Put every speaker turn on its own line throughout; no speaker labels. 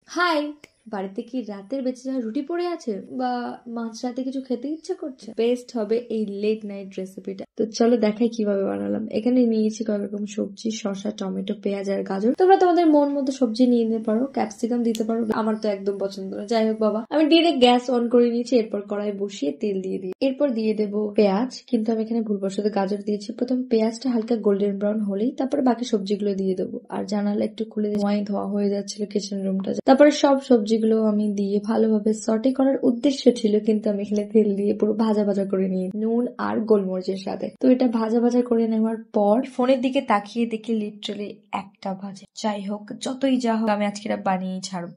High, বাড়িতে কি রাতের বেঁচে যাওয়া রুটি পড়ে আছে বা মাঝরাতে কিছু খেতে ইচ্ছে করছে? বেস্ট হবে এই লেট নাইট রেসিপিটা। তো চলো দেখাই কিভাবে বানালাম। এখানে নিয়েছি কয়েক রকম সবজি, শসা, টমেটো, পেঁয়াজ আর গাজর। তোমরা তোমাদের মন মতো সবজি নিয়ে নিতে পারো, ক্যাপসিকাম দিতে পারো, আমার তো একদম পছন্দ না। যাই হোক বাবা, আমি ডিরেক্ট গ্যাস অন করে নিয়েছি, এরপর কড়াই বসিয়ে তেল দিয়ে দিই। এরপর দিয়ে দেবো পেঁয়াজ, কিন্তু আমি এখানে ভুলবশত গাজর দিয়েছি। প্রথম পেঁয়াজটা হালকা গোল্ডেন ব্রাউন হলেই তারপরে বাকি সবজিগুলো দিয়ে দেবো। আর জানালা একটু খুলে ধোঁয়াই ধোঁয়া হয়ে যাচ্ছিল কিচেন রুমটা। তারপরে সব সবজিগুলো আমি দিয়ে ভালোভাবে সটে করার উদ্দেশ্য ছিল, কিন্তু আমি এখানে তেল দিয়ে পুরো ভাজা ভাজা করে নিই নুন আর গোলমরিচের সাথে। তো এটা ভাজা ভাজা করে নেওয়ার পর ফোনের দিকে তাকিয়ে দেখি লিটারালি একটা ভাজে। যাই হোক, যতই যা হোক, আমি আজকে এটা বানিয়েই ছাড়ব।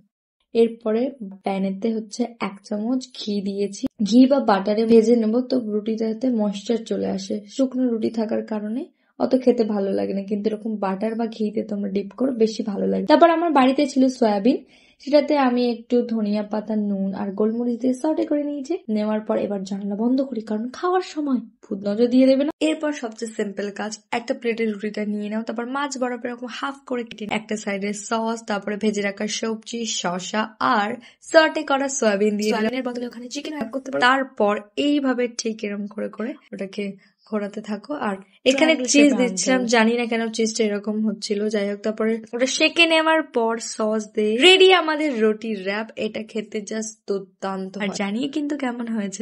এরপরে প্যানেতে হচ্ছে 1 চামচ ঘি দিয়েছি। ঘি বা বাটারে ভেজে নেবো, তো রুটিটাতে ময়েশ্চার চলে আসে। শুকনো রুটি থাকার কারণে অত খেতে ভালো লাগে না, কিন্তু এরকম বাটার বা ঘিতে তোমরা ডিপ করো, বেশি ভালো লাগে। তারপর আমার বাড়িতে ছিল সয়াবিন, সেটাতে আমি একটু ধনিয়া পাতা, নুন আর গোলমরিচ দিয়ে সটে করে নিয়েছি। নেওয়ার পর এবার জানলা বন্ধ করি, কারণ খাওয়ার সময় ভূত নজর দিয়ে দেবে না। এরপর সবচেয়ে সিম্পল কাজ, একটা প্লেটের রুটিটা নিয়ে নাও, তারপর মাছ বরাবর এরকম হাফ করে কেটে একটা সাইডে সস, তারপরে ভেজে রাখা সবজি, শসা আর সটে করা সয়াবিন দিয়ে দিলাম। সয়াবিনের বদলে ওখানে চিকেন অ্যাড করতে পারো। তারপর এইভাবে ঠিক এরকম করে করে ওটাকে ঘোরাতে থাকো। আর এখানে চিজ দিচ্ছিলাম, জানি না কেন চিজটা এরকম হচ্ছিল। যাই হোক, তারপরে ওটা সেকে নেওয়ার পর সস দিয়ে রেডি আমাদের রুটি র্যাপ। এটা খেতে জাস্ট দুর্দান্ত, আর জানিয়ে কিন্তু কেমন হয়েছে।